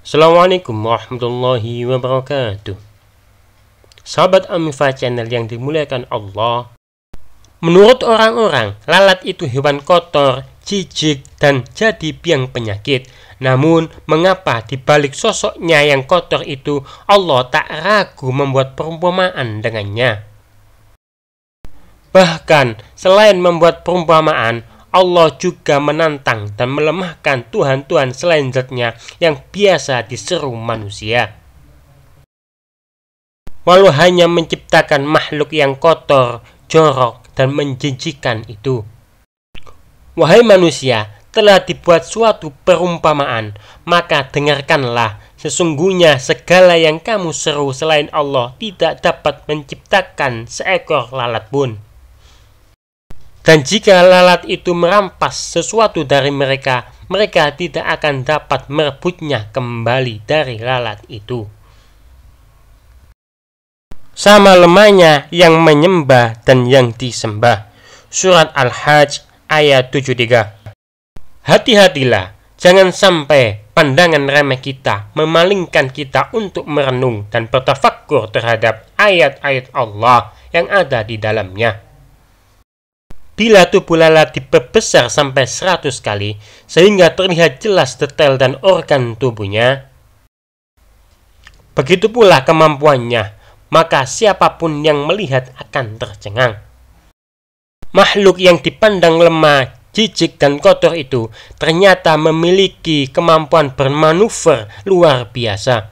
Assalamualaikum warahmatullahi wabarakatuh. Sahabat Amifa Channel yang dimuliakan Allah, menurut orang-orang, lalat itu hewan kotor, jijik, dan jadi biang penyakit. Namun, mengapa di balik sosoknya yang kotor itu, Allah tak ragu membuat perumpamaan dengannya? Bahkan, selain membuat perumpamaan, Allah juga menantang dan melemahkan Tuhan-Tuhan selain Zat-Nya yang biasa diseru manusia. Walau hanya menciptakan makhluk yang kotor, jorok, dan menjijikkan itu. Wahai manusia, telah dibuat suatu perumpamaan, maka dengarkanlah, sesungguhnya segala yang kamu seru selain Allah tidak dapat menciptakan seekor lalat pun. Dan jika lalat itu merampas sesuatu dari mereka, mereka tidak akan dapat merebutnya kembali dari lalat itu. Sama lemahnya yang menyembah dan yang disembah. Surat Al-Hajj ayat 73. Hati-hatilah, jangan sampai pandangan remeh kita memalingkan kita untuk merenung dan bertafakkur terhadap ayat-ayat Allah yang ada di dalamnya. Bila tubuh lalat diperbesar sampai 100 kali, sehingga terlihat jelas detail dan organ tubuhnya, begitu pula kemampuannya, maka siapapun yang melihat akan tercengang. Makhluk yang dipandang lemah, jijik, dan kotor itu ternyata memiliki kemampuan bermanuver luar biasa,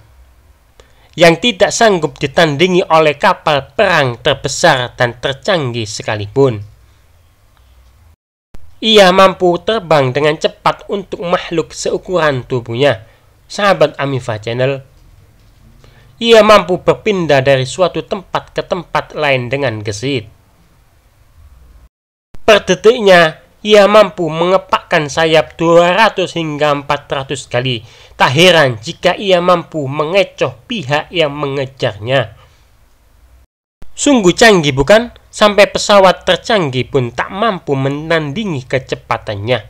yang tidak sanggup ditandingi oleh kapal perang terbesar dan tercanggih sekalipun. Ia mampu terbang dengan cepat untuk makhluk seukuran tubuhnya. Sahabat Amifa Channel, ia mampu berpindah dari suatu tempat ke tempat lain dengan gesit. Per detiknya, ia mampu mengepakkan sayap 200 hingga 400 kali. Tak heran jika ia mampu mengecoh pihak yang mengejarnya. Sungguh canggih bukan? Sampai pesawat tercanggih pun tak mampu menandingi kecepatannya.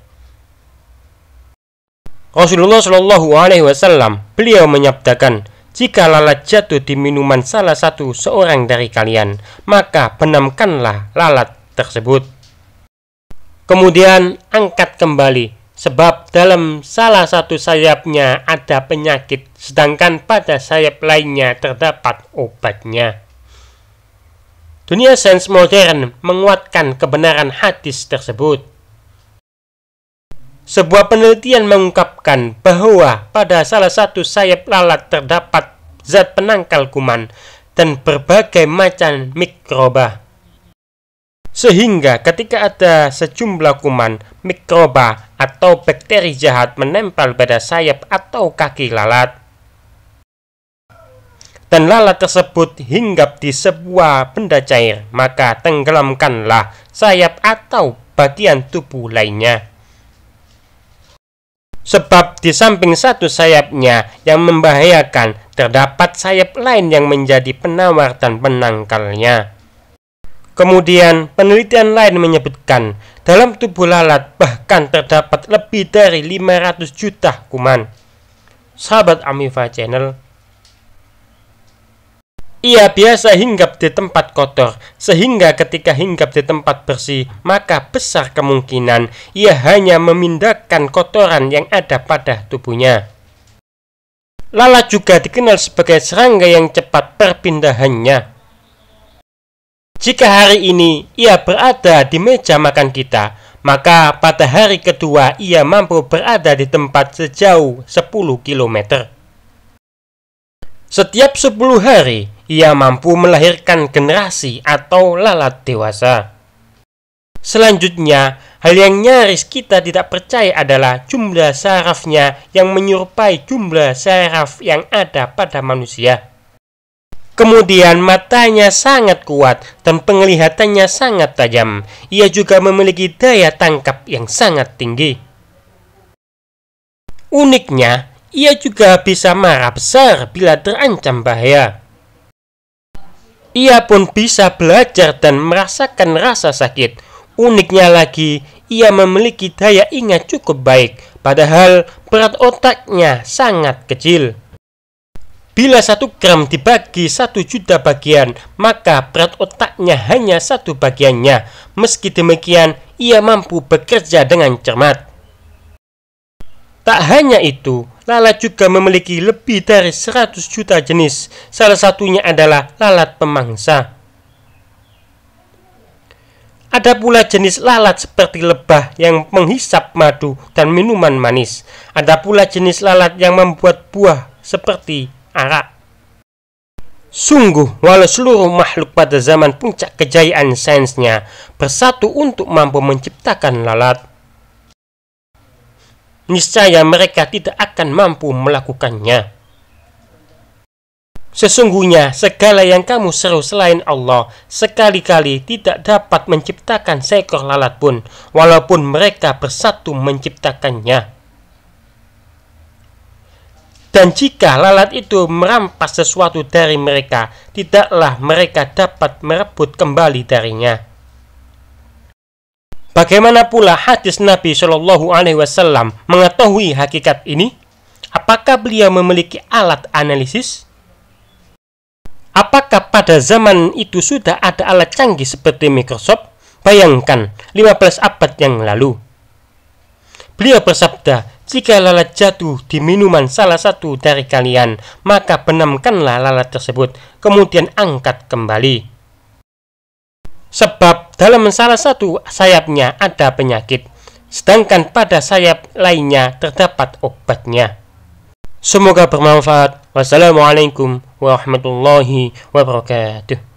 Rasulullah Shallallahu Alaihi Wasallam, beliau menyabdakan, jika lalat jatuh di minuman salah satu seorang dari kalian, maka benamkanlah lalat tersebut. Kemudian angkat kembali, sebab dalam salah satu sayapnya ada penyakit, sedangkan pada sayap lainnya terdapat obatnya. Dunia sains modern menguatkan kebenaran hadis tersebut. Sebuah penelitian mengungkapkan bahwa pada salah satu sayap lalat terdapat zat penangkal kuman dan berbagai macam mikroba. Sehingga ketika ada sejumlah kuman, mikroba, atau bakteri jahat menempel pada sayap atau kaki lalat, dan lalat tersebut hinggap di sebuah benda cair, maka tenggelamkanlah sayap atau bagian tubuh lainnya. Sebab di samping satu sayapnya yang membahayakan, terdapat sayap lain yang menjadi penawar dan penangkalnya. Kemudian penelitian lain menyebutkan, dalam tubuh lalat bahkan terdapat lebih dari 500 juta kuman. Sahabat Amifa Channel, ia biasa hinggap di tempat kotor, sehingga ketika hinggap di tempat bersih, maka besar kemungkinan ia hanya memindahkan kotoran yang ada pada tubuhnya. Lalat juga dikenal sebagai serangga yang cepat perpindahannya. Jika hari ini ia berada di meja makan kita, maka pada hari kedua ia mampu berada di tempat sejauh 10 km. Setiap 10 hari, ia mampu melahirkan generasi atau lalat dewasa. Selanjutnya, hal yang nyaris kita tidak percaya adalah jumlah sarafnya yang menyerupai jumlah saraf yang ada pada manusia. Kemudian matanya sangat kuat dan penglihatannya sangat tajam. Ia juga memiliki daya tangkap yang sangat tinggi. Uniknya, ia juga bisa marah besar bila terancam bahaya. Ia pun bisa belajar dan merasakan rasa sakit. Uniknya lagi, ia memiliki daya ingat cukup baik, padahal berat otaknya sangat kecil. Bila 1 gram dibagi 1 juta bagian, maka berat otaknya hanya 1 bagiannya. Meski demikian, ia mampu bekerja dengan cermat. Tak hanya itu, lalat juga memiliki lebih dari 100 juta jenis. Salah satunya adalah lalat pemangsa. Ada pula jenis lalat seperti lebah yang menghisap madu dan minuman manis. Ada pula jenis lalat yang membuat buah seperti arak. Sungguh, walau seluruh makhluk pada zaman puncak kejayaan sainsnya bersatu untuk mampu menciptakan lalat, niscaya mereka tidak akan mampu melakukannya. Sesungguhnya segala yang kamu seru selain Allah sekali-kali tidak dapat menciptakan seekor lalat pun, walaupun mereka bersatu menciptakannya. Dan jika lalat itu merampas sesuatu dari mereka, tidaklah mereka dapat merebut kembali darinya. Bagaimana pula hadis Nabi Shallallahu Alaihi Wasallam mengetahui hakikat ini? Apakah beliau memiliki alat analisis? Apakah pada zaman itu sudah ada alat canggih seperti Microsoft? Bayangkan 15 abad yang lalu. Beliau bersabda, jika lalat jatuh di minuman salah satu dari kalian, maka benamkanlah lalat tersebut, kemudian angkat kembali. Sebab dalam salah satu sayapnya ada penyakit, sedangkan pada sayap lainnya terdapat obatnya. Semoga bermanfaat. Wassalamualaikum warahmatullahi wabarakatuh.